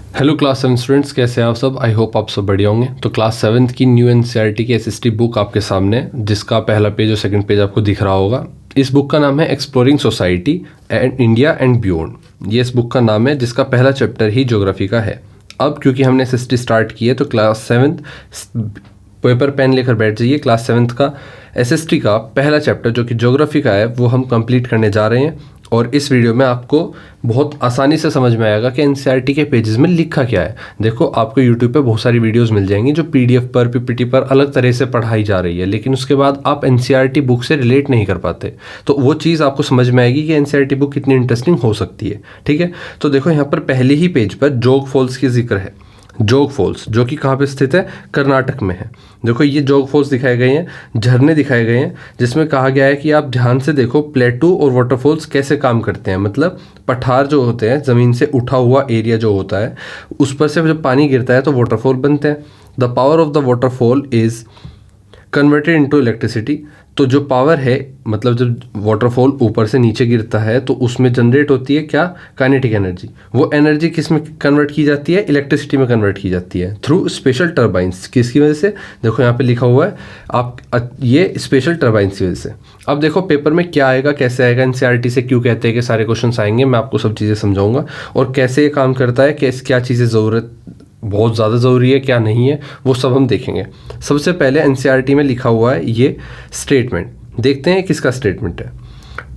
Hello class 7 students, कैसे हैं आप सब। आई होप आप सब बढ़िया होंगे। तो क्लास 7 की न्यू एनसीईआरटी की एसएसटी बुक आपके सामने, जिसका पहला पेज और सेकंड पेज आपको दिख रहा होगा। इस बुक का नाम है exploring society and India and beyond. ये इस बुक का नाम है, जिसका पहला चैप्टर ही ज्योग्राफी का है। अब क्योंकि हमने एसएसटी स्टार्ट की है तो क्लास 7 पेपर पेन लेकर बैठ जाइए। क्लास 7 का एसएसटी का पहला चैप्टर जो कि ज्योग्राफी का है वो हम कंप्लीट करने जा रहे हैं। और इस वीडियो में आपको बहुत आसानी से समझ में आएगा कि एनसीईआरटी के पेजेस में लिखा क्या है। देखो, आपको यूट्यूब पे बहुत सारी वीडियोस मिल जाएंगी जो पीडीएफ पर, पीपीटी पर अलग तरह से पढ़ाई जा रही है, लेकिन उसके बाद आप एनसीईआरटी बुक से रिलेट नहीं कर पाते। तो वो चीज़ आपको समझ में आएगी कि एनसीईआरटी बुक कितनी इंटरेस्टिंग हो सकती है। ठीक है, तो देखो यहाँ पर पहले ही पेज पर जोग फॉल्स की जिक्र है। जोग फॉल्स जो कि कहाँ पे स्थित है, कर्नाटक में है। देखो, ये जोग फॉल्स दिखाए गए हैं, झरने दिखाए गए हैं, जिसमें कहा गया है कि आप ध्यान से देखो प्लेटू और वाटरफॉल्स कैसे काम करते हैं। मतलब पठार जो होते हैं, ज़मीन से उठा हुआ एरिया जो होता है, उस पर से जब पानी गिरता है तो वाटरफॉल बनते हैं। The power of the waterfall is converted into electricity. तो जो पावर है, मतलब जब वाटरफॉल ऊपर से नीचे गिरता है तो उसमें जनरेट होती है क्या, काइनेटिक एनर्जी। वो एनर्जी किस में कन्वर्ट की जाती है, इलेक्ट्रिसिटी में कन्वर्ट की जाती है थ्रू स्पेशल टर्बाइंस। किसकी वजह से, देखो यहाँ पे लिखा हुआ है आप, ये स्पेशल टर्बाइंस की वजह से। अब देखो पेपर में क्या आएगा, कैसे आएगा, एनसीईआरटी से क्यों कहते हैं कि सारे क्वेश्चन आएंगे, मैं आपको सब चीज़ें समझाऊंगा। और कैसे ये काम करता है, क्या चीज़ें ज़रूरत बहुत ज़्यादा ज़रूरी है, क्या नहीं है, वो सब हम देखेंगे। सबसे पहले एनसीईआरटी में लिखा हुआ है ये स्टेटमेंट, देखते हैं किसका स्टेटमेंट है।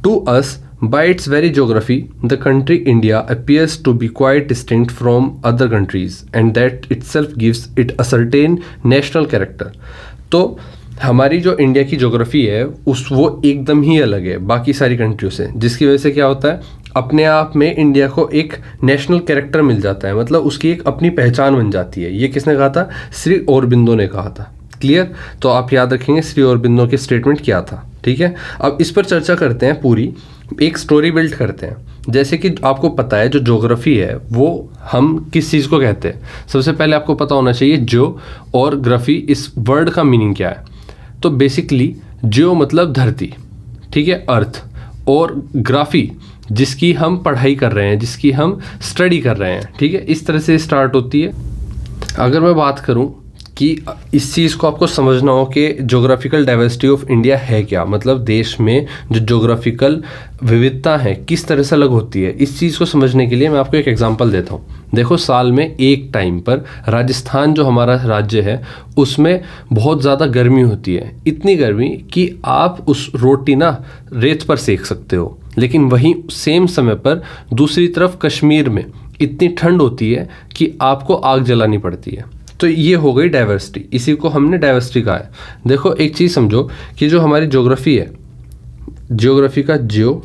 To us by its very geography the country India appears to be quite distinct from other countries and that itself gives it a certain national character. तो हमारी जो इंडिया की ज्योग्राफी है वो एकदम ही अलग है बाकी सारी कंट्रियों से, जिसकी वजह से क्या होता है, अपने आप में इंडिया को एक नेशनल कैरेक्टर मिल जाता है। मतलब उसकी एक अपनी पहचान बन जाती है। ये किसने कहा था, श्री अरबिंदो ने कहा था। क्लियर, तो आप याद रखेंगे श्री अरबिंदो के स्टेटमेंट क्या था। ठीक है, अब इस पर चर्चा करते हैं, पूरी एक स्टोरी बिल्ड करते हैं। जैसे कि आपको पता है जो ज्योग्राफी है वो हम किस चीज़ को कहते हैं। सबसे पहले आपको पता होना चाहिए ज्यो और ग्राफी, इस वर्ड का मीनिंग क्या है। तो बेसिकली ज्यो मतलब धरती, ठीक है, अर्थ, और ग्राफी जिसकी हम पढ़ाई कर रहे हैं, जिसकी हम स्टडी कर रहे हैं। ठीक है, इस तरह से स्टार्ट होती है। अगर मैं बात करूं कि इस चीज़ को आपको समझना हो कि ज्योग्राफिकल डाइवर्सिटी ऑफ इंडिया है क्या, मतलब देश में जो ज्योग्राफिकल विविधता है किस तरह से अलग होती है, इस चीज़ को समझने के लिए मैं आपको एक एग्जांपल देता हूँ। देखो, साल में एक टाइम पर राजस्थान जो हमारा राज्य है उसमें बहुत ज़्यादा गर्मी होती है। इतनी गर्मी कि आप उस रोटी ना रेत पर सेक सकते हो। लेकिन वहीं सेम समय पर दूसरी तरफ कश्मीर में इतनी ठंड होती है कि आपको आग जलानी पड़ती है। तो ये हो गई डाइवर्सिटी, इसी को हमने डाइवर्सिटी कहा है। देखो, एक चीज़ समझो कि जो हमारी ज्योग्राफी है, ज्योग्राफी का ज्यो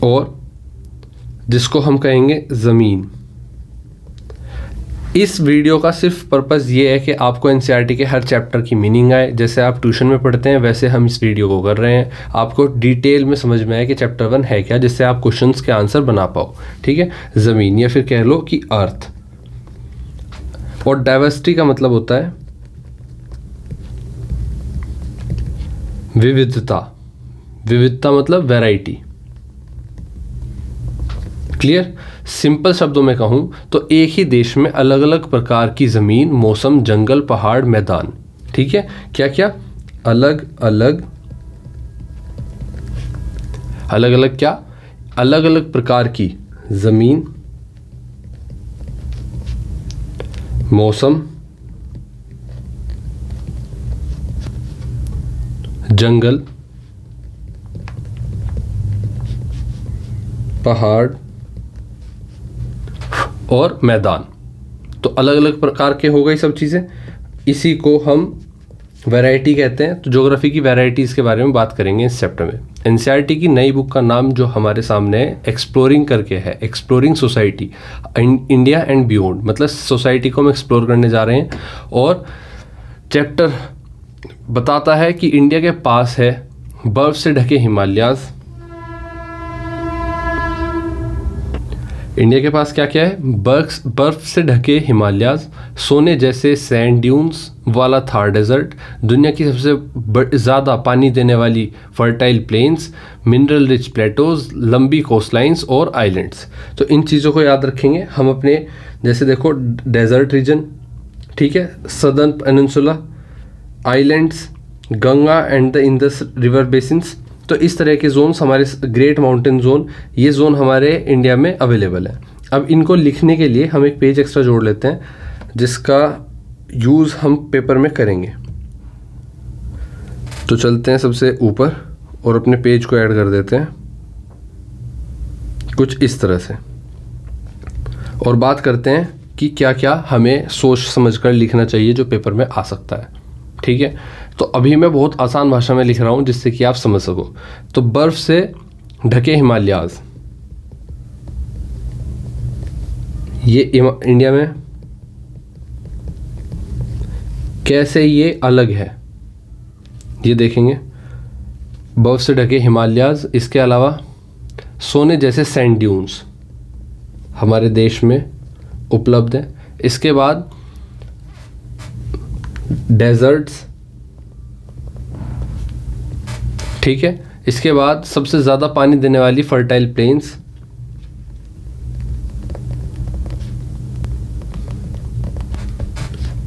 और जिसको हम कहेंगे ज़मीन, इस वीडियो का सिर्फ पर्पज़ ये है कि आपको एनसीईआरटी के हर चैप्टर की मीनिंग आए। जैसे आप ट्यूशन में पढ़ते हैं वैसे हम इस वीडियो को कर रहे हैं, आपको डिटेल में समझ में आए कि चैप्टर 1 है क्या, जिससे आप क्वेश्चंस के आंसर बना पाओ। ठीक है, ज़मीन या फिर कह लो कि अर्थ। और डाइवर्सिटी का मतलब होता है विविधता। विविधता मतलब वैरायटी। क्लियर, सिंपल शब्दों में कहूं तो एक ही देश में अलग अलग प्रकार की ज़मीन, मौसम, जंगल, पहाड़, मैदान। ठीक है, क्या क्या, अलग अलग क्या, अलग अलग प्रकार की ज़मीन, मौसम, जंगल, पहाड़ और मैदान। तो अलग अलग प्रकार के हो गई सब चीज़ें, इसी को हम वैरायटी कहते हैं। तो ज्योग्राफी की वैरायटीज़ के बारे में बात करेंगे इस चैप्टर में। एनसीईआरटी की नई बुक का नाम जो हमारे सामने है, एक्सप्लोरिंग करके है, exploring society India and beyond. मतलब सोसाइटी को हम एक्सप्लोर करने जा रहे हैं। और चैप्टर बताता है कि इंडिया के पास है बर्फ से ढके हिमालयाज़, इंडिया के पास क्या क्या है? बर्फ से ढके हिमालयाज, सोने जैसे सैंड ड्यून्स वाला थार डेजर्ट, दुनिया की सबसे ज़्यादा पानी देने वाली fertile planes, mineral rich Plato's, लंबी कोस्टलाइंस और आइलैंड्स। तो इन चीज़ों को याद रखेंगे हम अपने, जैसे देखो डेजर्ट रीजन, ठीक है, southern peninsula, islands, Ganga and the Indus river basins. तो इस तरह के जोन्स हमारे, ग्रेट माउंटेन जोन, ये जोन हमारे इंडिया में अवेलेबल है। अब इनको लिखने के लिए हम एक पेज एक्स्ट्रा जोड़ लेते हैं जिसका यूज़ हम पेपर में करेंगे। तो चलते हैं सबसे ऊपर और अपने पेज को ऐड कर देते हैं कुछ इस तरह से, और बात करते हैं कि क्या क्या हमें सोच समझकर लिखना चाहिए जो पेपर में आ सकता है। ठीक है, तो अभी मैं बहुत आसान भाषा में लिख रहा हूं जिससे कि आप समझ सको। तो बर्फ से ढके हिमालयाज, ये इंडिया में कैसे ये अलग है ये देखेंगे। बर्फ से ढके हिमालयाज, इसके अलावा सोने जैसे सैंड ड्यून्स हमारे देश में उपलब्ध है। इसके बाद डेजर्ट्स, ठीक है। इसके बाद सबसे ज़्यादा पानी देने वाली फर्टाइल प्लेन्स,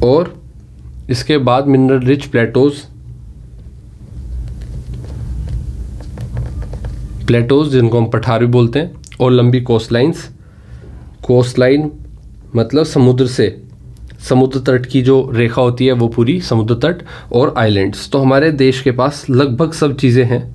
और इसके बाद मिनरल रिच प्लेटोज जिनको हम पठार भी बोलते हैं, और लंबी कोस्टलाइंस। कोस्टलाइन मतलब समुद्र तट की जो रेखा होती है वो पूरी समुद्र तट, और आइलैंड्स। तो हमारे देश के पास लगभग सब चीज़ें हैं।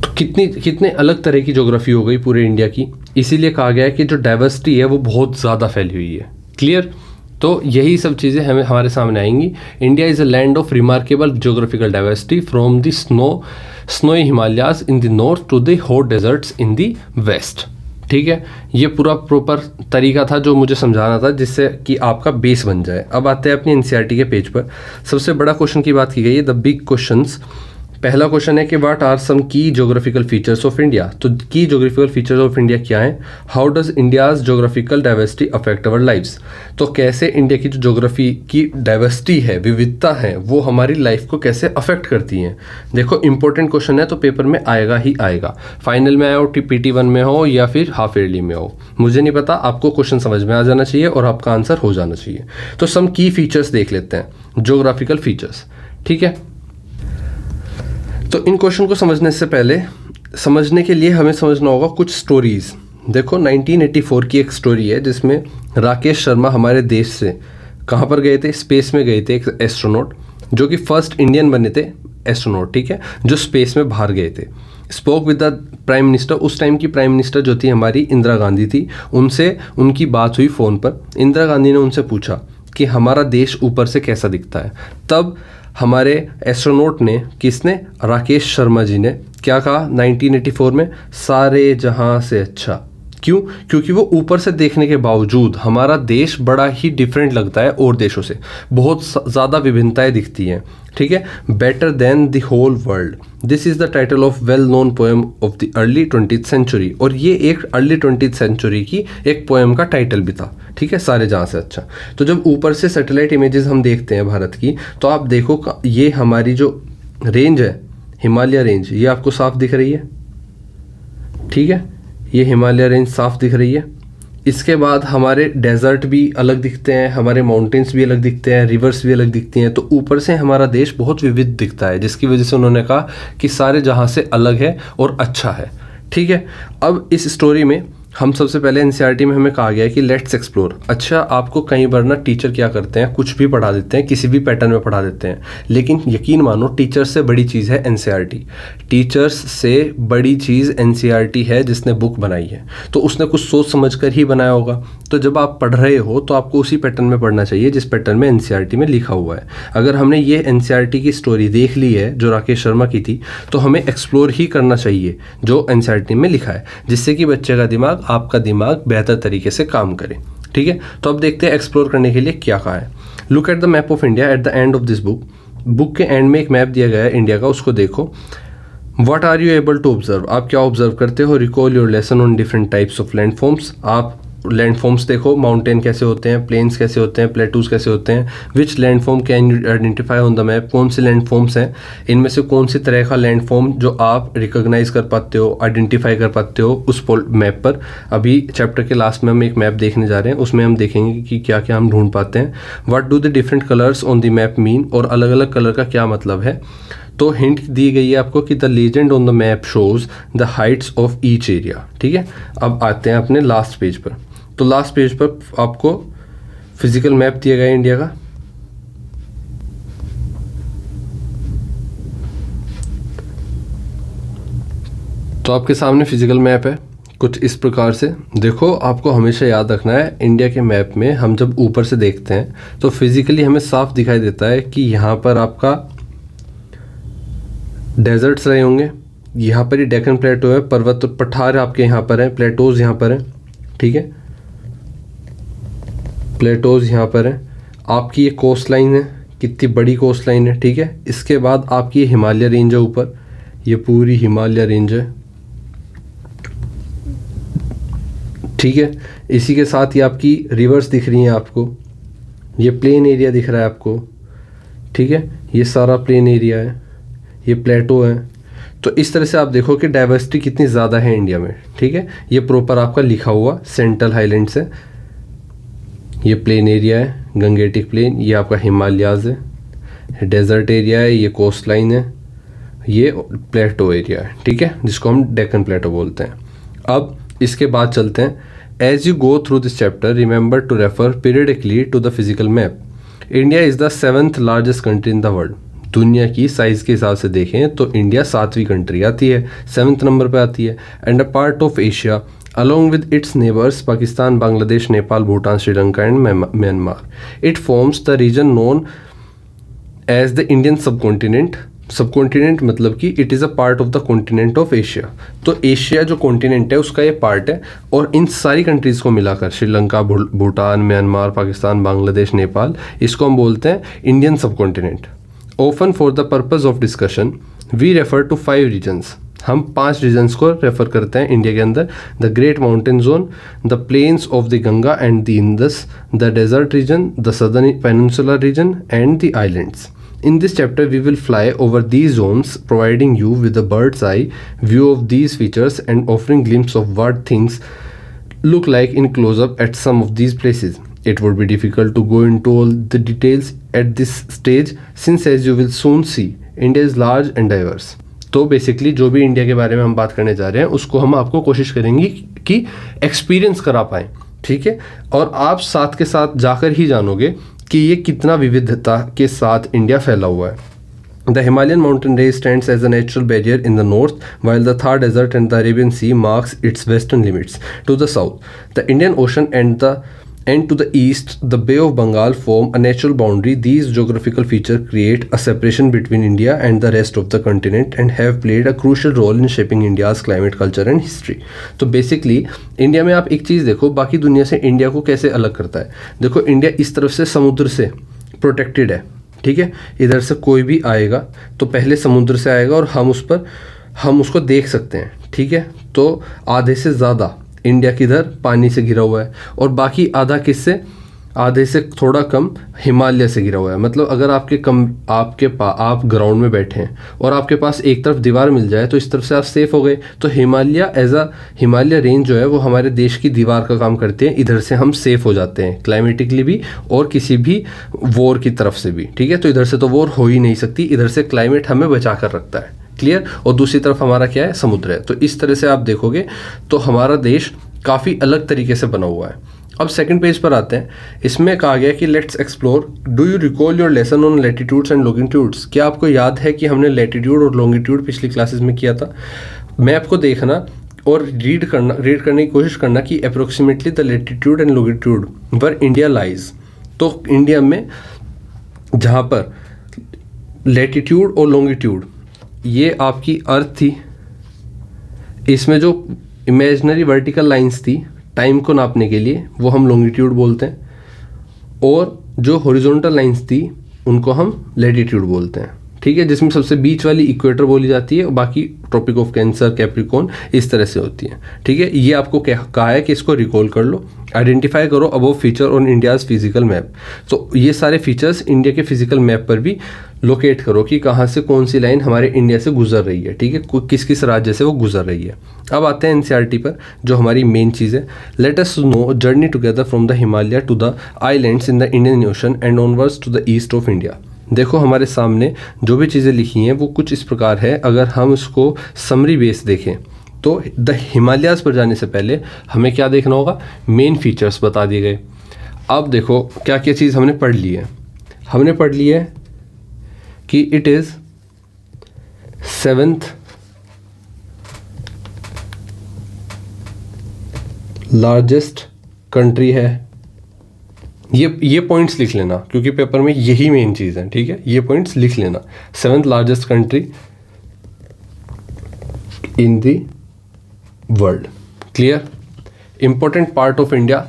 तो कितने अलग तरह की ज्योग्राफी हो गई पूरे इंडिया की। इसीलिए कहा गया है कि जो डाइवर्सिटी है वो बहुत ज़्यादा फैली हुई है। क्लियर? तो यही सब चीज़ें हमारे सामने आएंगी। India is a land of remarkable geographical diversity from the snowy Himalayas in the north to the hot deserts in the west. ठीक है, ये पूरा प्रॉपर तरीका था जो मुझे समझाना था जिससे कि आपका बेस बन जाए। अब आते हैं अपनी एनसीईआरटी के पेज पर। सबसे बड़ा क्वेश्चन की बात की गई है, द बिग क्वेश्चंस। पहला क्वेश्चन है कि व्हाट आर सम की ज्योग्राफिकल फीचर्स ऑफ इंडिया। तो की ज्योग्राफिकल फीचर्स ऑफ इंडिया क्या है? How does India's geographical diversity affect our lives. तो कैसे इंडिया की जो ज्योग्राफी की डाइवर्सिटी है, विविधता है, वो हमारी लाइफ को कैसे अफेक्ट करती हैं। देखो इंपॉर्टेंट क्वेश्चन है तो पेपर में आएगा ही आएगा, फाइनल में आया हो, PT1 में हो या फिर हाफ ईयरली में हो, मुझे नहीं पता, आपको क्वेश्चन समझ में आ जाना चाहिए और आपका आंसर हो जाना चाहिए। तो सम की फीचर्स देख लेते हैं, ज्योग्राफिकल फीचर्स। ठीक है, तो इन क्वेश्चन को समझने के लिए हमें समझना होगा कुछ स्टोरीज। देखो 1984 की एक स्टोरी है जिसमें राकेश शर्मा हमारे देश से कहाँ पर गए थे? स्पेस में गए थे। एक एस्ट्रोनॉट जो कि फर्स्ट इंडियन बने थे एस्ट्रोनॉट, ठीक है, जो स्पेस में बाहर गए थे। Spoke with the prime minister, उस टाइम की प्राइम मिनिस्टर जो थी हमारी इंदिरा गांधी थी, उनसे उनकी बात हुई फ़ोन पर। इंदिरा गांधी ने उनसे पूछा कि हमारा देश ऊपर से कैसा दिखता है। तब हमारे एस्ट्रोनॉट ने, किसने? राकेश शर्मा जी ने क्या कहा 1984 में? सारे जहां से अच्छा। क्यों? क्योंकि वो ऊपर से देखने के बावजूद हमारा देश बड़ा ही डिफरेंट लगता है और देशों से, बहुत ज़्यादा विभिन्नताएं दिखती हैं। ठीक है, better than the whole world, this is the title of well known poem of the early 20th century. और ये एक अर्ली 20th सेंचुरी की एक पोएम का टाइटल भी था। ठीक है, सारे जहाँ से अच्छा। तो जब ऊपर से सैटेलाइट इमेजेस हम देखते हैं भारत की, तो आप देखो ये हमारी जो रेंज है, हिमालय रेंज, ये आपको साफ दिख रही है। ठीक है, ये हिमालय रेंज साफ दिख रही है। इसके बाद हमारे डेजर्ट भी अलग दिखते हैं, हमारे माउंटेन्स भी अलग दिखते हैं, रिवर्स भी अलग दिखती हैं। तो ऊपर से हमारा देश बहुत विविध दिखता है, जिसकी वजह से उन्होंने कहा कि सारे जहाँ से अलग है और अच्छा है। ठीक है, अब इस स्टोरी में हम सबसे पहले एनसीईआरटी में हमें कहा गया है कि लेट्स एक्सप्लोर। अच्छा, आपको कई बार ना टीचर क्या करते हैं, कुछ भी पढ़ा देते हैं, किसी भी पैटर्न में पढ़ा देते हैं, लेकिन यकीन मानो टीचर से बड़ी चीज़ है एनसीईआरटी। टीचर्स से बड़ी चीज़ एनसीईआरटी है जिसने बुक बनाई है, तो उसने कुछ सोच समझ कर ही बनाया होगा। तो जब आप पढ़ रहे हो तो आपको उसी पैटर्न में पढ़ना चाहिए जिस पैटर्न में एनसीईआरटी में लिखा हुआ है। अगर हमने ये एनसीईआरटी की स्टोरी देख ली है जो राकेश शर्मा की थी, तो हमें एक्सप्लोर ही करना चाहिए जो एनसीईआरटी में लिखा है, जिससे कि बच्चे का दिमाग, आपका दिमाग बेहतर तरीके से काम करे। ठीक है, तो अब देखते हैं एक्सप्लोर करने के लिए क्या कहा है। Look at the map of India at the end of this book. Book के एंड में एक मैप दिया गया है इंडिया का, उसको देखो। What are you able to observe, आप क्या ऑब्जर्व करते हो। Recall your lesson on different types of land forms, आप लैंड फॉर्म्स देखो, माउंटेन कैसे होते हैं, प्लेन्स कैसे होते हैं, प्लेटूज कैसे होते हैं। Which land form can you identify on the map, कौन से लैंड फॉर्म्स हैं, इनमें से कौन सी तरह का लैंड फॉर्म जो आप रिकॉग्नाइज कर पाते हो, आइडेंटिफाई कर पाते हो उस मैप पर। अभी चैप्टर के लास्ट में हम एक मैप देखने जा रहे हैं, उसमें हम देखेंगे कि क्या क्या हम ढूंढ पाते हैं। What do the different colours on the map mean, और अलग अलग कलर का क्या मतलब है। तो हिंट दी गई है आपको कि the legend on the map shows the Heights of each area. ठीक है, अब आते हैं अपने लास्ट पेज पर। तो लास्ट पेज पर आपको फिजिकल मैप दिया गया है इंडिया का। तो आपके सामने फिजिकल मैप है कुछ इस प्रकार से। देखो, आपको हमेशा याद रखना है, इंडिया के मैप में हम जब ऊपर से देखते हैं तो फिजिकली हमें साफ दिखाई देता है कि यहाँ पर आपका डेजर्ट्स रहे होंगे, यहाँ पर ही डेक्कन प्लेटो है, पर्वत पठार आपके यहाँ पर हैं, प्लेटोज यहाँ पर हैं। ठीक है, प्लेटोज यहाँ पर हैं। आपकी ये कोस्ट लाइन है, कितनी बड़ी कोस्ट लाइन है। ठीक है, इसके बाद आपकी ये हिमालय रेंज है ऊपर, ये पूरी हिमालय रेंज है। ठीक है, इसी के साथ ही आपकी रिवर्स दिख रही हैं आपको, ये प्लेन एरिया दिख रहा है आपको। ठीक है, ये सारा प्लेन एरिया है, ये प्लेटो है। तो इस तरह से आप देखो कि डाइवर्सिटी कितनी ज़्यादा है इंडिया में। ठीक है, ये प्रॉपर आपका लिखा हुआ सेंट्रल हाईलैंड्स है, ये प्लेन एरिया है गंगेटिक प्लेन, ये आपका हिमालयाज़ है, डेजर्ट एरिया है, ये कोस्ट लाइन है, ये प्लेटो एरिया है। ठीक है, जिसको हम डेक्कन प्लेटो बोलते हैं। अब इसके बाद चलते हैं, as you go through this chapter remember to refer periodically to the physical map. India is the 7th largest country in the world. दुनिया की साइज़ के हिसाब से देखें तो इंडिया 7वीं कंट्री आती है, 7th नंबर पे आती है। And a part of Asia along with its neighbors Pakistan, Bangladesh, Nepal, Bhutan, Sri Lanka and Myanmar. It forms the region known as the Indian subcontinent. Subcontinent मतलब कि it is a part of the continent of Asia. तो Asia जो continent है उसका ये part है, और इन सारी कंट्रीज़ को मिलाकर श्रीलंका, भूटान, म्यांमार, पाकिस्तान, बांग्लादेश, नेपाल, इसको हम बोलते हैं Indian subcontinent. Open for the purpose of discussion we refer to 5 regions. हम 5 रीजन्स को रेफर करते हैं इंडिया के अंदर। The great mountain zone, the plains of the Ganga and the Indus, the desert region, the southern peninsular region and the islands. In this chapter, we will fly over these zones, providing you with a bird's eye view of these features and offering glimpse of what things look like in close-up at some of these places. It would be difficult to go into all the details at this stage, since as you will soon see, India is large and diverse. तो basically जो भी India के बारे में हम बात करने जा रहे हैं उसको हम आपको कोशिश करेंगे कि एक्सपीरियंस करा पाएँ। ठीक है, और आप साथ के साथ जाकर ही जानोगे कि ये कितना विविधता के साथ इंडिया फैला हुआ है। The Himalayan mountain range stands as a natural barrier in the north, while the Thar Desert and the Arabian Sea marks its western limits. To the south, the Indian Ocean and to the east, the Bay of Bengal form a natural boundary. These geographical features create a separation between India and the rest of the continent and have played a crucial role in shaping India's climate, culture and history. तो basically India में आप एक चीज़ देखो, बाकी दुनिया से India को कैसे अलग करता है। देखो, इंडिया इस तरफ से समुद्र से प्रोटेक्टेड है। ठीक है, इधर से कोई भी आएगा तो पहले समुद्र से आएगा और हम उसको देख सकते हैं। ठीक है, तो आधे से ज़्यादा इंडिया किधर पानी से घिरा हुआ है, और बाकी आधा किससे, आधे से थोड़ा कम हिमालय से घिरा हुआ है। मतलब अगर आप ग्राउंड में बैठे हैं और आपके पास एक तरफ दीवार मिल जाए तो इस तरफ से आप सेफ हो गए। तो हिमालय रेंज जो है वो हमारे देश की दीवार का काम करते हैं, इधर से हम सेफ हो जाते हैं क्लाइमेटिकली भी और किसी भी वॉर की तरफ से भी। ठीक है, तो इधर से तो वॉर हो ही नहीं सकती, इधर से क्लाइमेट हमें बचा कर रखता है। क्लियर, और दूसरी तरफ हमारा क्या है, समुद्र है। तो इस तरह से आप देखोगे तो हमारा देश काफ़ी अलग तरीके से बना हुआ है। अब सेकंड पेज पर आते हैं, इसमें कहा गया कि let's explore, do you recall your lesson on latitudes and longitudes. क्या आपको याद है कि हमने लैटिट्यूड और लॉन्गिट्यूड पिछली क्लासेस में किया था। मैप को देखना और रीड करने की कोशिश करना कि approximately the latitude and longitude were India lies. तो इंडिया में जहाँ पर लैटिट्यूड और लॉन्गिट्यूड ये आपकी अर्थ थी, इसमें जो इमेजिनरी वर्टिकल लाइंस थी टाइम को नापने के लिए वो हम लॉन्गिट्यूड बोलते हैं, और जो हॉरिजॉन्टल लाइंस थी उनको हम लैटिट्यूड बोलते हैं। ठीक है, जिसमें सबसे बीच वाली इक्वेटर बोली जाती है, बाकी ट्रॉपिक ऑफ कैंसर, कैप्रिकॉर्न इस तरह से होती है। ठीक है, ये आपको कहा है कि इसको रिकॉल कर लो। आइडेंटिफाई करो above feature on India's physical map. तो ये सारे फीचर्स इंडिया के फिजिकल मैप पर भी लोकेट करो कि कहाँ से कौन सी लाइन हमारे इंडिया से गुजर रही है। ठीक है, किस किस राज्य से वो गुजर रही है। अब आते हैं एनसीईआरटी पर, जो हमारी मेन चीज़ है। Let us know journey together from the Himalaya to the islands in the Indian ocean and onwards to the east of India. देखो हमारे सामने जो भी चीज़ें लिखी हैं वो कुछ इस प्रकार है। अगर हम उसको समरी बेस देखें तो द हिमालयाज़ पर जाने से पहले हमें क्या देखना होगा, मेन फीचर्स बता दिए गए। अब देखो क्या क्या चीज़ हमने पढ़ ली है। हमने पढ़ ली है कि it is 7th largest country है। ये पॉइंट्स लिख लेना क्योंकि पेपर में यही मेन चीज़ है। ठीक है, ये पॉइंट्स लिख लेना। 7th largest country in the world. Clear. Important part of India,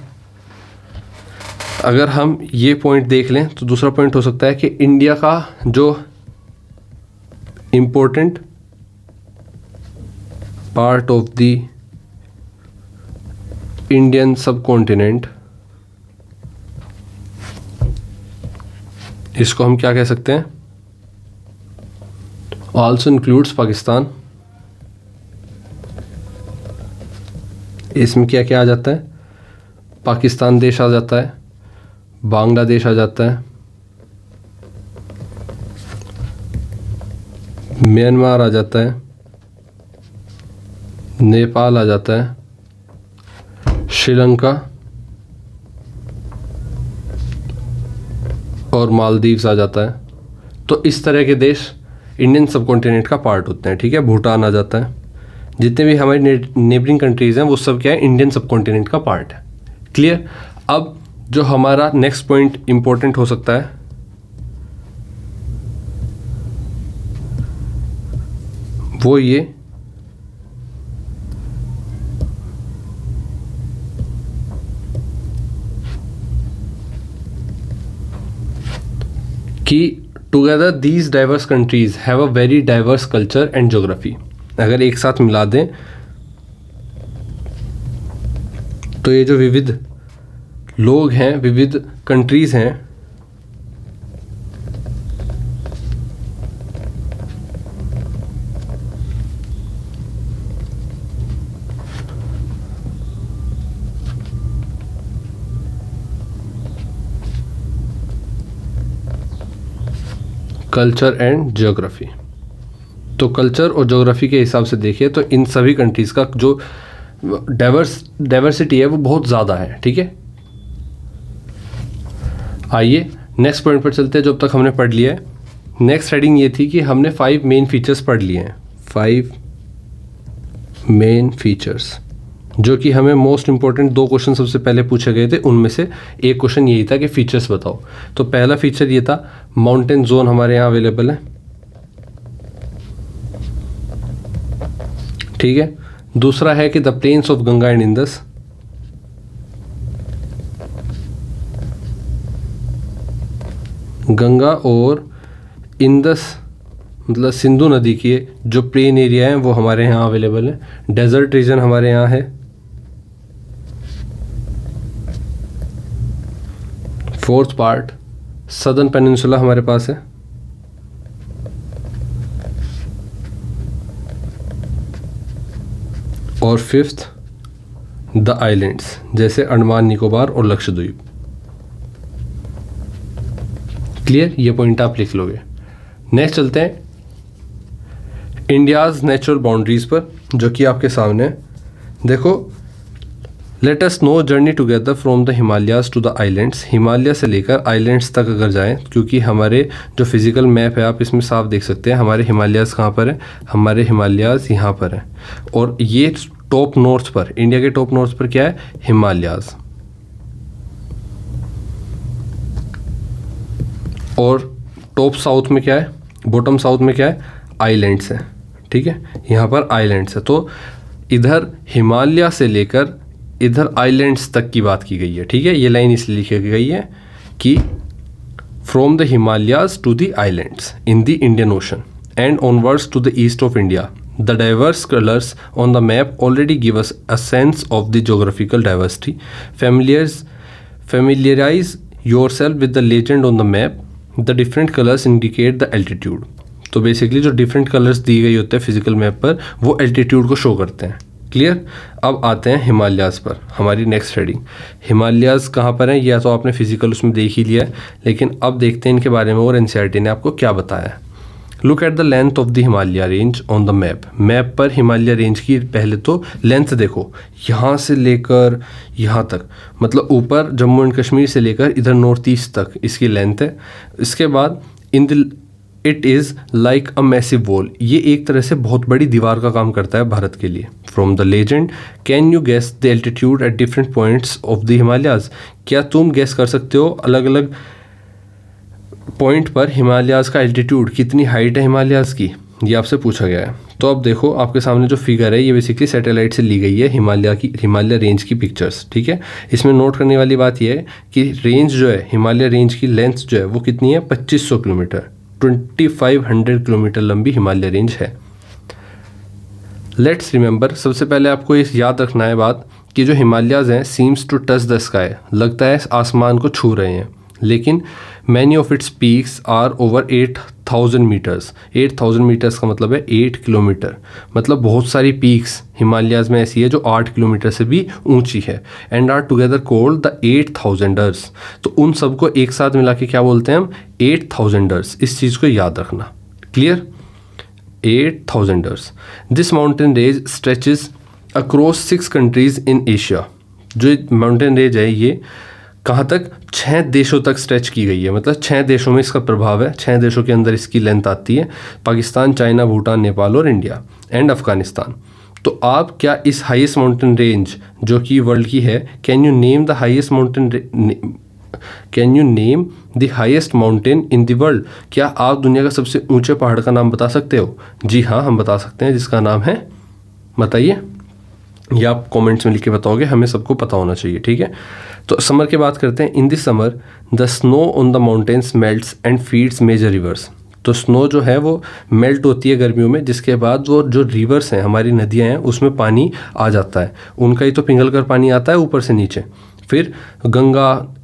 अगर हम ये पॉइंट देख लें तो दूसरा पॉइंट हो सकता है कि इंडिया का जो important part of the Indian सब कॉन्टिनेंट, इसको हम क्या कह सकते हैं, ऑल्सो इंक्लूड्स पाकिस्तान। इसमें क्या क्या आ जाता है, पाकिस्तान देश आ जाता है, बांग्लादेश आ जाता है, म्यांमार आ जाता है, नेपाल आ जाता है, श्रीलंका और मालदीव्स आ जाता है। तो इस तरह के देश इंडियन सब कॉन्टिनेंट का पार्ट होते हैं। ठीक है, भूटान आ जाता है। जितने भी हमारी नेबरिंग कंट्रीज़ हैं वो सब क्या है, इंडियन सब कॉन्टिनेंट का पार्ट है। क्लियर। अब जो हमारा नेक्स्ट पॉइंट इंपॉर्टेंट हो सकता है वो ये कि together these diverse countries have a very diverse culture and geography. अगर एक साथ मिला दें तो ये जो विविध लोग हैं, विविध कंट्रीज़ हैं, कल्चर एंड ज्योग्राफी। तो कल्चर और ज्योग्राफी के हिसाब से देखिए तो इन सभी कंट्रीज़ का जो डाइवर्सिटी है वो बहुत ज़्यादा है। ठीक है, आइए नेक्स्ट पॉइंट पर चलते हैं जो अब तक हमने पढ़ लिया है। नेक्स्ट हेडिंग ये थी कि हमने 5 मेन फीचर्स पढ़ लिए हैं। 5 मेन फीचर्स, जो कि हमें मोस्ट इंपॉर्टेंट 2 क्वेश्चन सबसे पहले पूछे गए थे। उनमें से एक क्वेश्चन यही था कि फीचर्स बताओ। तो पहला फीचर ये था, माउंटेन जोन हमारे यहाँ अवेलेबल है। ठीक है, दूसरा है कि the plains of Ganga and Indus. Ganga और इंदस मतलब सिंधु नदी के जो प्लेन एरिया हैं वो हमारे यहाँ अवेलेबल है। डेजर्ट रीजन हमारे यहाँ है। फोर्थ पार्ट सदर्न पेनिनसुला हमारे पास है। और फिफ्थ द आइलैंड्स, जैसे अंडमान निकोबार और लक्षद्वीप। क्लियर, ये पॉइंट आप लिख लोगे। नेक्स्ट चलते हैं इंडियाज़ नेचुरल बाउंड्रीज़ पर, जो कि आपके सामने है। देखो, let us know journey together from the Himalayas to the islands. Himalaya से लेकर आइलैंड्स तक अगर जाएं, क्योंकि हमारे जो फिज़िकल मैप है आप इसमें साफ देख सकते हैं हमारे हिमालयाज़ कहाँ पर है। हमारे हिमालयाज़ यहाँ पर है और ये टॉप नॉर्थ पर, इंडिया के टॉप नॉर्थ पर क्या है, हिमालयाज़। और टॉप साउथ में क्या है, बॉटम साउथ में क्या है, आइलैंड्स है। ठीक है, यहाँ पर आइलैंड्स है। तो इधर हिमालय से लेकर इधर आइलैंड्स तक की बात की गई है। ठीक है, ये लाइन इसलिए लिखी गई है कि From the Himalayas to the islands in the Indian Ocean and onwards to the east of India, the diverse colors on the map already give us a sense of the geographical diversity. Familiarize yourself with the legend on the map. The different colors indicate the altitude. तो basically जो different colours दी गई होते हैं physical map पर वो altitude को show करते हैं. क्लियर. अब आते हैं हिमालयाज़ पर, हमारी नेक्स्ट हेडिंग. हिमालयाज़ कहाँ पर हैं, या तो आपने फिजिकल उसमें देख ही लिया है, लेकिन अब देखते हैं इनके बारे में और एनसीईआरटी ने आपको क्या बताया है. Look at the length of the Himalaya range on the map. Map पर हिमालय रेंज की पहले तो लेंथ देखो, यहाँ से लेकर यहाँ तक, मतलब ऊपर जम्मू एंड कश्मीर से लेकर इधर नॉर्थ ईस्ट तक इसकी लेंथ है. इसके बाद in the it is like a massive wall. ये एक तरह से बहुत बड़ी दीवार का काम करता है भारत के लिए. From the legend can you guess the altitude at different points of the Himalayas. क्या तुम गेस कर सकते हो अलग अलग पॉइंट पर हिमालयाज़ का एल्टीट्यूड, कितनी हाइट है हिमालयाज़ की, ये आपसे पूछा गया है. तो अब देखो आपके सामने जो फिगर है ये बेसिकली सैटेलाइट से ली गई है हिमालय रेंज की पिक्चर्स. ठीक है. इसमें नोट करने वाली बात यह है कि रेंज जो है हिमालय रेंज की लेंथ जो है वो कितनी है, 2500 किलोमीटर, 2500 किलोमीटर लंबी हिमालय रेंज है. लेट्स रिमेंबर, सबसे पहले आपको ये याद रखना है बात कि जो हिमालयाज़ हैं seems to touch the sky, लगता है आसमान को छू रहे हैं, लेकिन many of its peaks are over 8000 metres. 8000 metres का मतलब है 8 किलोमीटर. मतलब बहुत सारी पीक्स हिमालयाज़ में ऐसी है जो 8 किलोमीटर से भी ऊंची है. And are together called the 8000ers. तो उन सबको एक साथ मिला के क्या बोलते हैं हम, 8000ers. इस चीज़ को याद रखना. Clear. 8000ers. This mountain range stretches across 6 countries in Asia. जो माउंटेन रेंज है ये कहाँ तक, 6 देशों तक स्ट्रेच की गई है. मतलब 6 देशों में इसका प्रभाव है, 6 देशों के अंदर इसकी लेंथ आती है. पाकिस्तान, चाइना, भूटान, नेपाल और इंडिया एंड अफगानिस्तान. तो आप क्या इस हाईएस्ट माउंटेन रेंज जो कि वर्ल्ड की है, can you name the highest mountain in the world. क्या आप दुनिया का सबसे ऊंचे पहाड़ का नाम बता सकते हो. जी हाँ, हम बता सकते हैं, जिसका नाम है, बताइए, या आप कमेंट्स में लिख के बताओगे, हमें सबको पता होना चाहिए. ठीक है. तो समर की बात करते हैं. In this summer the snow on the mountains melts and feeds major rivers. तो स्नो जो है वो मेल्ट होती है गर्मियों में, जिसके बाद वो जो रिवर्स हैं, हमारी नदियाँ हैं, उसमें पानी आ जाता है. उनका ही तो पिघल कर पानी आता है ऊपर से नीचे. फिर गंगा,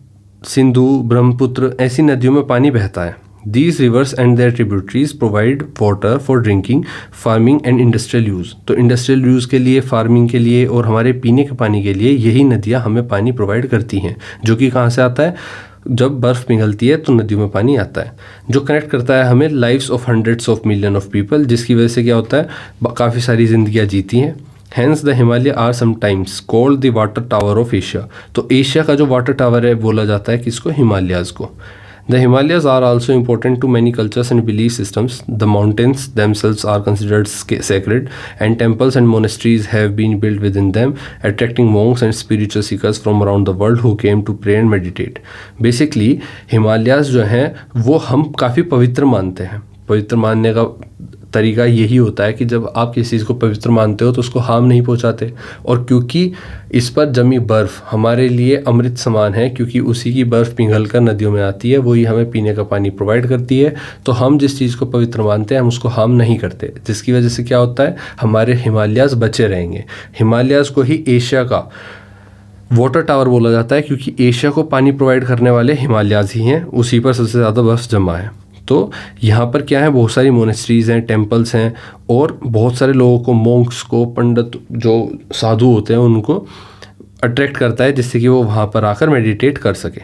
सिंधु, ब्रह्मपुत्र ऐसी नदियों में पानी बहता है. These rivers and their tributaries provide water for drinking, farming and industrial use. तो इंडस्ट्रियल यूज़ के लिए, फार्मिंग के लिए और हमारे पीने के पानी के लिए यही नदियाँ हमें पानी प्रोवाइड करती हैं, जो कि कहाँ से आता है, जब बर्फ़ पिघलती है तो नदियों में पानी आता है, जो कनेक्ट करता है हमें lives of hundreds of million of people, जिसकी वजह से क्या होता है, काफ़ी सारी जिंदगियाँ जीती हैं. Hence the Himalaya are sometimes called the water tower of Asia. तो एशिया का जो वाटर टावर है बोला जाता है किसको, हिमालयाज़ को. The Himalayas are also important to many cultures and belief systems. The mountains themselves are considered sacred, and temples and monasteries have been built within them, attracting monks and spiritual seekers from around the world who came to pray and meditate. Basically, Himalayas जो हैं वो हम काफ़ी पवित्र मानते हैं. पवित्र मानने का तरीका यही होता है कि जब आप किसी चीज़ को पवित्र मानते हो तो उसको हार्म नहीं पहुंचाते. और क्योंकि इस पर जमी बर्फ़ हमारे लिए अमृत समान है, क्योंकि उसी की बर्फ़ पिघल कर नदियों में आती है, वही हमें पीने का पानी प्रोवाइड करती है. तो हम जिस चीज़ को पवित्र मानते हैं हम उसको हार्म नहीं करते, जिसकी वजह से क्या होता है, हमारे हिमालयाज़ बचे रहेंगे. हिमालयाज़ को ही एशिया का वाटर टावर बोला जाता है, क्योंकि एशिया को पानी प्रोवाइड करने वाले हिमालयाज़ ही हैं, उसी पर सबसे ज़्यादा बर्फ़ जमा है. तो यहाँ पर क्या है, बहुत सारी मोनेस्ट्रीज़ हैं, टेम्पल्स हैं, और बहुत सारे लोगों को, मोंक्स को, पंडित जो साधु होते हैं उनको अट्रैक्ट करता है, जिससे कि वो वहाँ पर आकर मेडिटेट कर सके.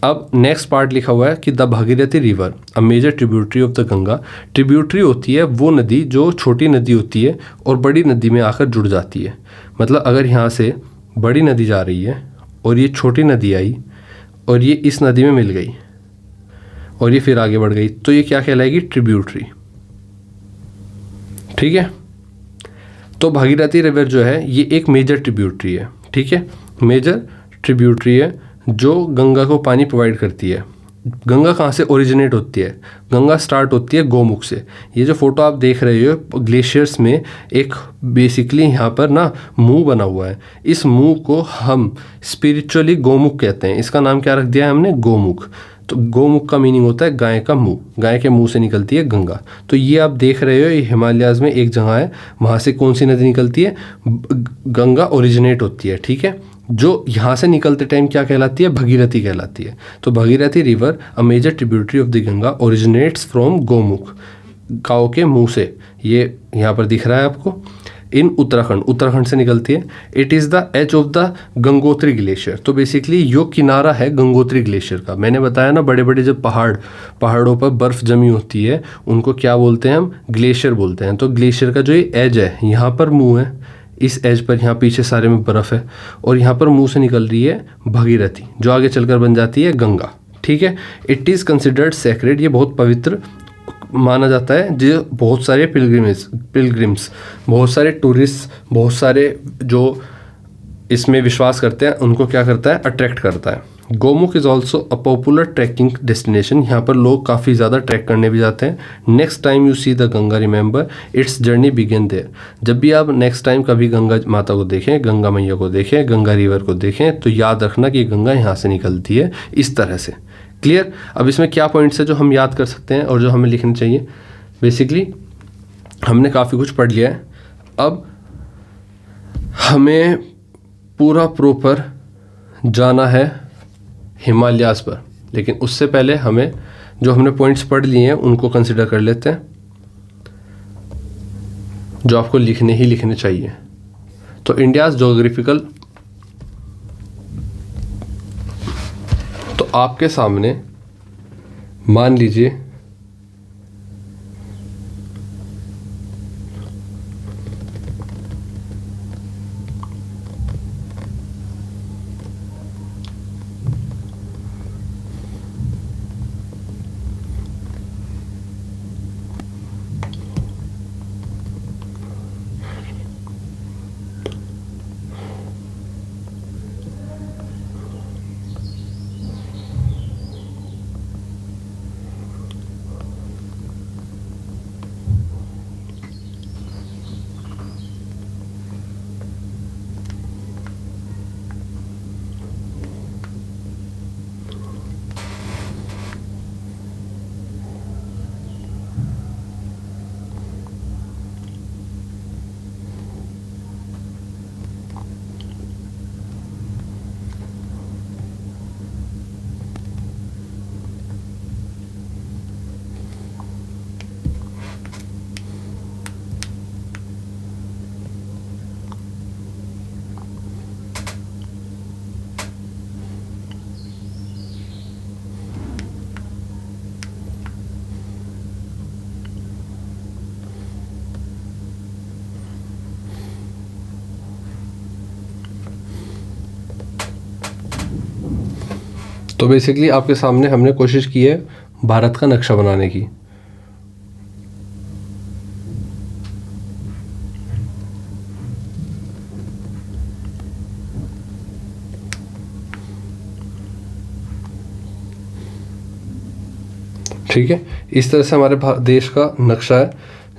अब नेक्स्ट पार्ट लिखा हुआ है कि the Bhagirathi river a major tributary of the Ganga. Tributary होती है वो नदी जो छोटी नदी होती है और बड़ी नदी में आकर जुड़ जाती है. मतलब अगर यहाँ से बड़ी नदी जा रही है और ये छोटी नदी आई और ये इस नदी में मिल गई और ये फिर आगे बढ़ गई, तो ये क्या कहलाएगी, ट्रिब्यूटरी. ठीक है. तो भागीरथी रिवर जो है ये एक मेजर ट्रिब्यूटरी है. ठीक है, मेजर ट्रिब्यूटरी है जो गंगा को पानी प्रोवाइड करती है. गंगा कहाँ से ओरिजिनेट होती है, गंगा स्टार्ट होती है गोमुख से. ये जो फोटो आप देख रहे हो ग्लेशियर्स में, एक बेसिकली यहाँ पर ना मुंह बना हुआ है. इस मुंह को हम स्पिरिचुअली गोमुख कहते हैं. इसका नाम क्या रख दिया है हमने, गोमुख. तो गोमुख का मीनिंग होता है गाय का मुंह, गाय के मुंह से निकलती है गंगा। तो ये आप देख रहे हो, ये हिमालयाज़ में एक जगह है, वहाँ से कौन सी नदी निकलती है, गंगा ओरिजिनेट होती है, ठीक है। जो यहाँ से निकलते टाइम क्या कहलाती है, भगीरथी कहलाती है। तो Bhagirathi river a major tributary of the Ganga originates from Gomukh, गाँव के मुंह से, ये यहाँ पर दिख रहा है आपको, इन उत्तराखंड, उत्तराखंड से निकलती है। It is the edge of the Gangotri glacier. तो बेसिकली यो किनारा है गंगोत्री ग्लेशियर का। मैंने बताया ना, बड़े बड़े जब पहाड़ों पर बर्फ़ जमी होती है उनको क्या बोलते हैं हम, ग्लेशियर बोलते हैं। तो ग्लेशियर का जो ये एज है, यहाँ पर मुंह है, इस एज पर यहाँ पीछे सारे में बर्फ़ है, और यहाँ पर मुंह से निकल रही है भगीरथी, जो आगे चलकर बन जाती है गंगा, ठीक है। इट इज़ कंसिडर्ड सैक्रेड, ये बहुत पवित्र माना जाता है। जो बहुत सारे पिलग्रिम्स, बहुत सारे टूरिस्ट, बहुत सारे जो इसमें विश्वास करते हैं उनको क्या करता है, अट्रैक्ट करता है। Gomukh is also a popular trekking destination, यहाँ पर लोग काफ़ी ज़्यादा ट्रैक करने भी जाते हैं। Next time you see the Ganga remember its journey begin there. जब भी आप नेक्स्ट टाइम कभी गंगा माता को देखें, गंगा मैया को देखें, गंगा रिवर को देखें, तो याद रखना कि गंगा यहाँ से निकलती है, इस तरह से। क्लियर। अब इसमें क्या पॉइंट्स है जो हम याद कर सकते हैं और जो हमें लिखने चाहिए। बेसिकली हमने काफ़ी कुछ पढ़ लिया है, अब हमें पूरा प्रॉपर जाना है हिमालयाज़ पर, लेकिन उससे पहले हमें जो हमने पॉइंट्स पढ़ लिए हैं उनको कंसिडर कर लेते हैं, जो आपको लिखने चाहिए। तो इंडियाज़ जोग्राफिकल, तो आपके सामने मान लीजिए तो बेसिकली आपके सामने हमने कोशिश की है भारत का नक्शा बनाने की। ठीक है, इस तरह से हमारे देश का नक्शा है,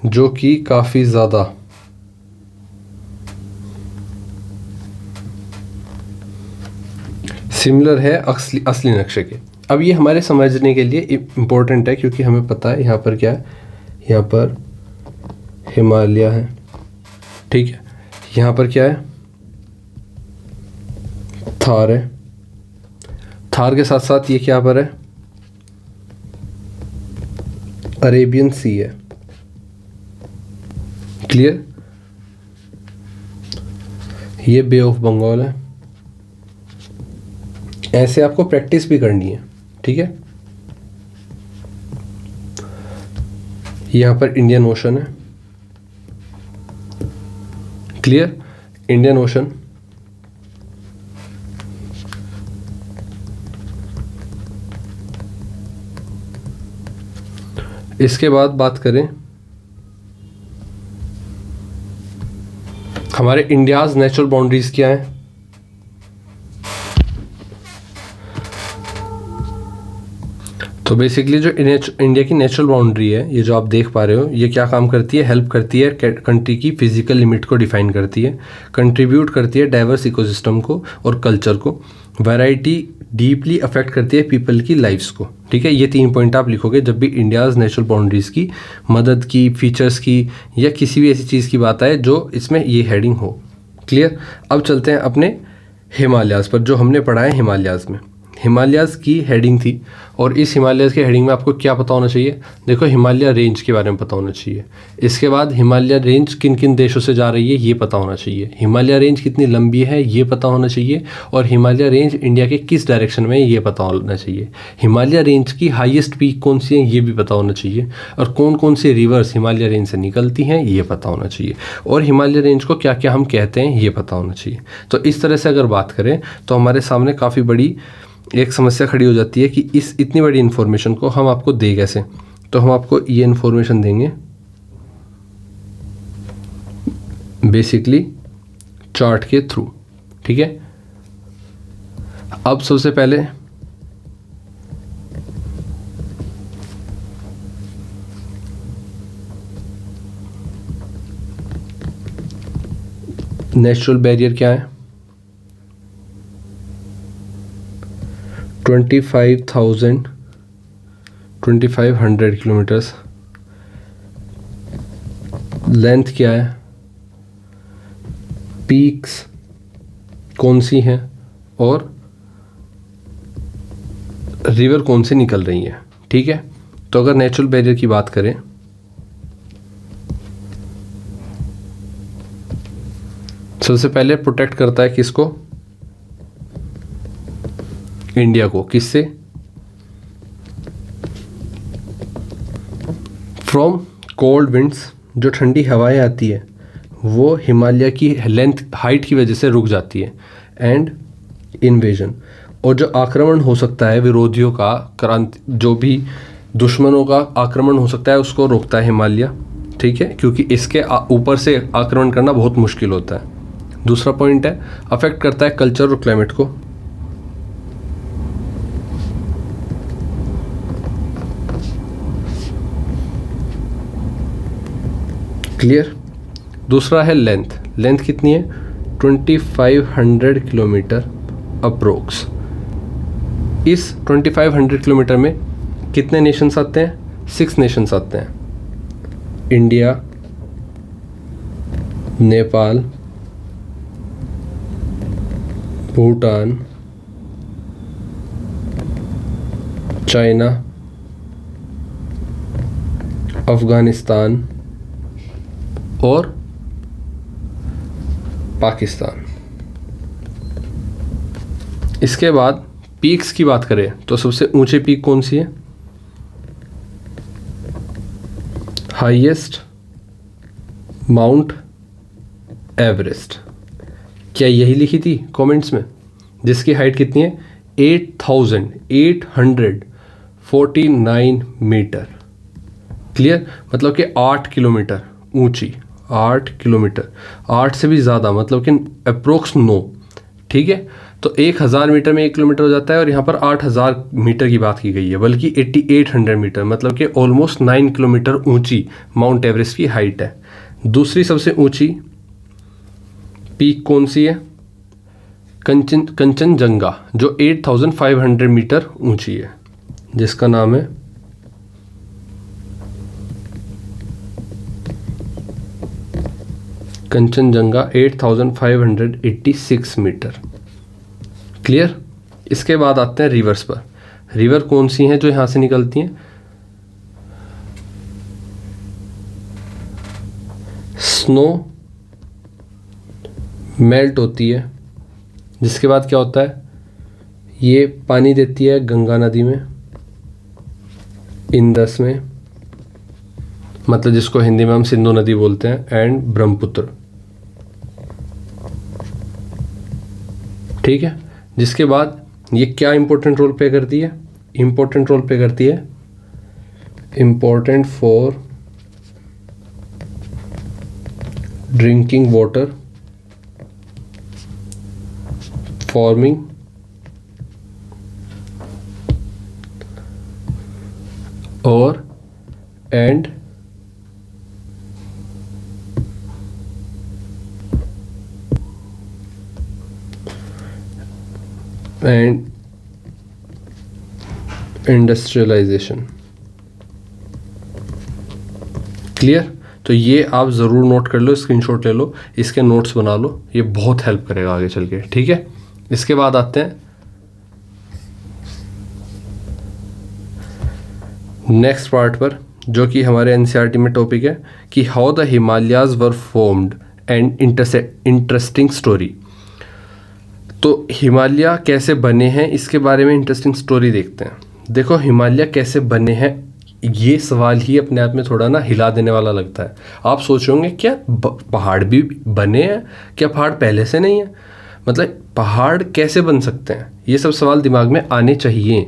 जो कि काफ़ी ज़्यादा सिमिलर है असली नक्शे के। अब ये हमारे समझने के लिए इम्पोर्टेंट है, क्योंकि हमें पता है यहाँ पर क्या है, यहाँ पर हिमालय है, ठीक है, यहाँ पर क्या है, थार है, थार के साथ साथ ये क्या पर है, अरेबियन सी है। क्लियर। ये बे ऑफ बंगाल है। ऐसे आपको प्रैक्टिस भी करनी है, ठीक है। यहाँ पर इंडियन ओशन है। Clear, Indian ocean. इसके बाद बात करें हमारे इंडियाज़ नेचुरल बाउंड्रीज क्या है। तो बेसिकली जो इंडिया की नेचुरल बाउंड्री है, ये जो आप देख पा रहे हो, ये क्या काम करती है, हेल्प करती है कंट्री की फिजिकल लिमिट को डिफाइन करती है, कंट्रीब्यूट करती है डाइवर्स इकोसिस्टम को और कल्चर को, वैरायटी डीपली अफेक्ट करती है पीपल की लाइफ्स को। ठीक है, ये 3 पॉइंट आप लिखोगे जब भी इंडियाज़ नेचुरल बाउंड्रीज़ की मदद की, फीचर्स की या किसी भी ऐसी चीज़ की बात आए जो इसमें ये हेडिंग हो। क्लियर। अब चलते हैं अपने हिमालयाज़ पर, जो हमने पढ़ा है हिमालयाज़ में। हिमालयाज़ की हेडिंग थी, और इस हिमालयाज़ की हेडिंग में आपको क्या पता होना चाहिए? देखो, हिमालय रेंज के बारे में पता होना चाहिए। इसके बाद हिमालय रेंज किन किन देशों से जा रही है ये पता होना चाहिए। हिमालय रेंज कितनी लंबी है ये पता होना चाहिए, और हिमालय रेंज इंडिया के किस डायरेक्शन में है ये पता होना चाहिए। हिमालय रेंज की हाईएस्ट पीक कौन सी है ये भी पता होना चाहिए, और कौन कौन सी रिवर्स हिमालय रेंज से निकलती हैं ये पता होना चाहिए, और हिमालय रेंज को क्या क्या हम कहते हैं ये पता होना चाहिए। तो इस तरह से अगर बात करें तो हमारे सामने काफ़ी बड़ी एक समस्या खड़ी हो जाती है कि इस इतनी बड़ी इन्फॉर्मेशन को हम आपको दे कैसे। तो हम आपको ये इन्फॉर्मेशन देंगे बेसिकली चार्ट के थ्रू। ठीक है, अब सबसे पहले नेचुरल बैरियर क्या है? 2500 किलोमीटर्स। लेंथ क्या है? पीक्स कौन सी हैं और रिवर कौन से निकल रही हैं। ठीक है, तो अगर नेचुरल बैरियर की बात करें, सबसे पहले प्रोटेक्ट करता है किसको? इंडिया को। किससे? फ्रॉम कोल्ड विंड्स, जो ठंडी हवाएं आती है वो हिमालय की लेंथ हाइट की वजह से रुक जाती है, एंड इन्वेजन, और जो आक्रमण हो सकता है विरोधियों का, क्रांति, जो भी दुश्मनों का आक्रमण हो सकता है उसको रोकता है हिमालय। ठीक है, क्योंकि इसके ऊपर से आक्रमण करना बहुत मुश्किल होता है। दूसरा पॉइंट है, अफेक्ट करता है कल्चर और क्लाइमेट को। क्लियर। दूसरा है लेंथ। लेंथ कितनी है? 2500 किलोमीटर अप्रोक्स। इस 2500 किलोमीटर में कितने नेशंस आते हैं? 6 नेशंस आते हैं। इंडिया, नेपाल, भूटान, चाइना, अफगानिस्तान और पाकिस्तान। इसके बाद पीक्स की बात करें तो सबसे ऊंचे पीक कौन सी है? Highest mount Everest. क्या यही लिखी थी कमेंट्स में? जिसकी हाइट कितनी है? 8849 मीटर। क्लियर, मतलब कि 8 किलोमीटर ऊंची। 8 किलोमीटर, 8 से भी ज़्यादा, मतलब कि अप्रोक्स 9। ठीक है, तो 1000 मीटर में 1 किलोमीटर हो जाता है, और यहाँ पर 8000 मीटर की बात की गई है, बल्कि 8800 मीटर, मतलब कि ऑलमोस्ट 9 किलोमीटर ऊंची माउंट एवरेस्ट की हाइट है। दूसरी सबसे ऊंची पीक कौन सी है? कंचनजंगा, जो 8500 मीटर ऊंची है, जिसका नाम है कंचनजंगा, 8586 मीटर। क्लियर। इसके बाद आते हैं रिवर्स पर। रिवर कौन सी हैं जो यहाँ से निकलती हैं? स्नो मेल्ट होती है, जिसके बाद क्या होता है? ये पानी देती है गंगा नदी में, इंदस में, मतलब जिसको हिंदी में हम सिंधु नदी बोलते हैं, एंड ब्रह्मपुत्र। ठीक है, जिसके बाद ये क्या इंपॉर्टेंट रोल प्ले करती है? इंपॉर्टेंट रोल प्ले करती है, important for drinking water, farming और एंड इंडस्ट्रियलाइजेशन। क्लियर? तो ये आप ज़रूर नोट कर लो, स्क्रीनशॉट ले लो, इसके नोट्स बना लो, ये बहुत हेल्प करेगा आगे चल के। ठीक है, इसके बाद आते हैं नेक्स्ट पार्ट पर, जो कि हमारे एनसीईआरटी में टॉपिक है कि how the Himalayas were formed and interesting story. तो हिमालय कैसे बने हैं, इसके बारे में इंटरेस्टिंग स्टोरी देखते हैं। देखो, हिमालय कैसे बने हैं, ये सवाल ही अपने आप में थोड़ा ना हिला देने वाला लगता है। आप सोच होंगे क्या पहाड़ भी बने हैं, क्या पहाड़ पहले से नहीं है, मतलब पहाड़ कैसे बन सकते हैं, ये सब सवाल दिमाग में आने चाहिए।